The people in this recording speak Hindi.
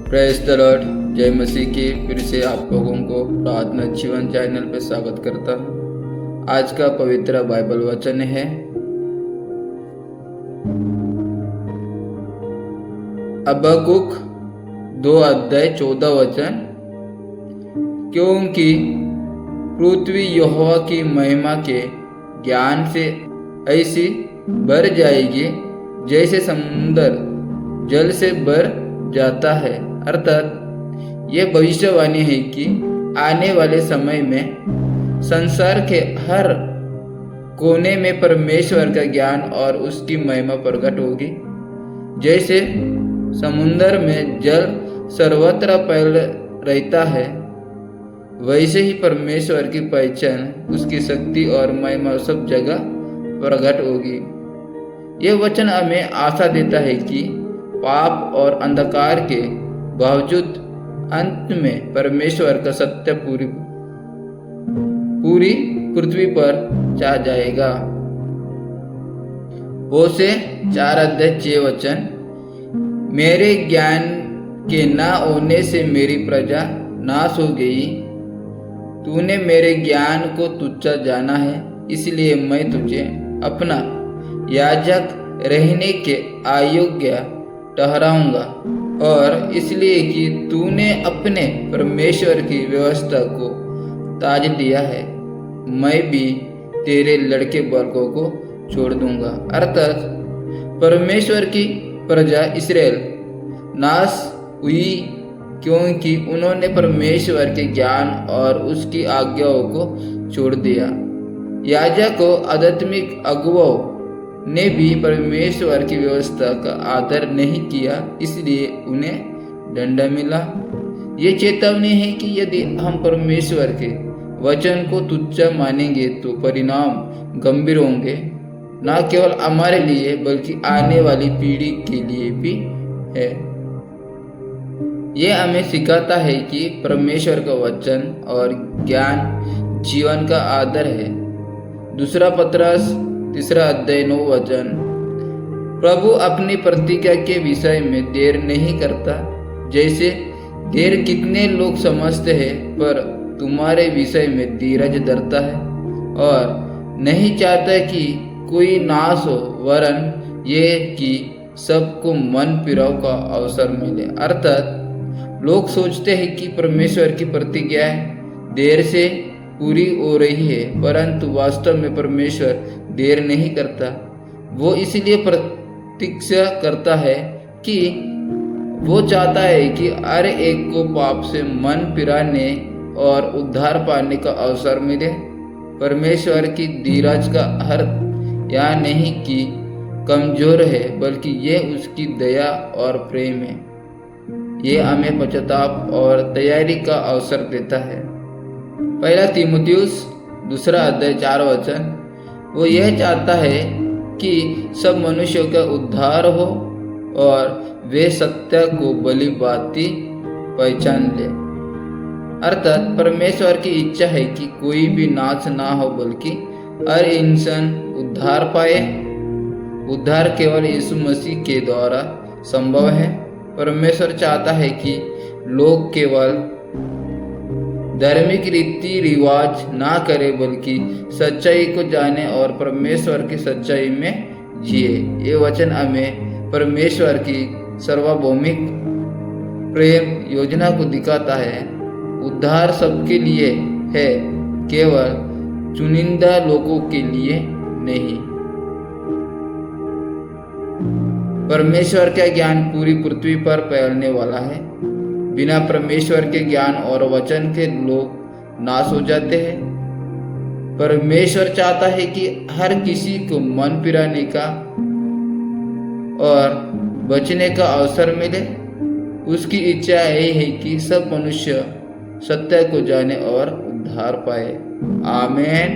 Praise the Lord. जय मसीह की फिर से आप लोगों को प्रार्थना जीवन चैनल पर स्वागत करता हूँ। आज का पवित्र बाइबल वचन है हबक्कुक 2:14। क्योंकि पृथ्वी यहोवा की महिमा के ज्ञान से ऐसी भर जाएगी जैसे समुद्र जल से भर जाता है। अर्थात यह भविष्यवाणी है कि आने वाले समय में संसार के हर कोने में परमेश्वर का ज्ञान और उसकी महिमा प्रकट होगी। जैसे समुद्र में जल सर्वत्र फैल रहता है, वैसे ही परमेश्वर की पहचान, उसकी शक्ति और महिमा सब जगह प्रकट होगी। यह वचन हमें आशा देता है कि पाप और अंधकार के बावजूद अंत में परमेश्वर का सत्य पूरी पृथ्वी पर छा जाएगा। होशे 4:6। मेरे ज्ञान के न होने से मेरी प्रजा नाश हो गई। तूने मेरे ज्ञान को तुच्छ जाना है, इसलिए मैं तुझे अपना याजक रहने के अयोग्य ठहराऊंगा, और इसलिए कि तूने अपने परमेश्वर की व्यवस्था को त्याज दिया है, मैं भी तेरे लड़के वर्गों को छोड़ दूंगा। अर्थात परमेश्वर की प्रजा इस्राएल नाश हुई क्योंकि उन्होंने परमेश्वर के ज्ञान और उसकी आज्ञाओं को छोड़ दिया। याजक को आध्यात्मिक अगुवाओं ने भी परमेश्वर की व्यवस्था का आदर नहीं किया, इसलिए उन्हें दंड मिला। ये चेतावनी है कि यदि हम परमेश्वर के वचन को तुच्छ मानेंगे तो परिणाम गंभीर होंगे, न केवल हमारे लिए बल्कि आने वाली पीढ़ी के लिए भी है। यह हमें सिखाता है कि परमेश्वर का वचन और ज्ञान जीवन का आधार है। दूसरा पत्रस 3:9। प्रभु अपनी प्रतिज्ञा के विषय में देर नहीं करता, जैसे देर कितने लोग समझते हैं, पर तुम्हारे विषय में धीरज धरता है और नहीं चाहता कि कोई नाश हो, वरन ये कि सबको मन फिराव का अवसर मिले। अर्थात लोग सोचते हैं कि परमेश्वर की प्रतिज्ञा देर से पूरी हो रही है, परंतु वास्तव में परमेश्वर देर नहीं करता। वो इसलिए प्रतीक्षा करता है कि वो चाहता है कि हर एक को पाप से मन फिराने और उद्धार पाने का अवसर मिले। परमेश्वर की धीरज का अर्थ यह नहीं कि कमजोर है, बल्कि ये उसकी दया और प्रेम है। ये हमें पश्चाताप और तैयारी का अवसर देता है। 1 तीमुथियुस 2:4। वो यह चाहता है कि सब मनुष्यों का उद्धार हो और वे सत्य को भली भांति पहचान ले। अर्थात परमेश्वर की इच्छा है कि कोई भी नाश ना हो, बल्कि हर इंसान उद्धार पाए। उद्धार केवल यीशु मसीह के द्वारा संभव है। परमेश्वर चाहता है कि लोग केवल धार्मिक रीति रिवाज ना करे, बल्कि सच्चाई को जाने और परमेश्वर की सच्चाई में जिए। ये वचन हमें परमेश्वर की सार्वभौमिक प्रेम योजना को दिखाता है। उद्धार सबके लिए है, केवल चुनिंदा लोगों के लिए नहीं। परमेश्वर का ज्ञान पूरी पृथ्वी पर फैलने वाला है। बिना परमेश्वर के ज्ञान और वचन के लोग नाश हो जाते हैं। परमेश्वर चाहता है कि हर किसी को मन फिराने का और बचने का अवसर मिले। उसकी इच्छा यही है कि सब मनुष्य सत्य को जाने और उद्धार पाए। आमीन।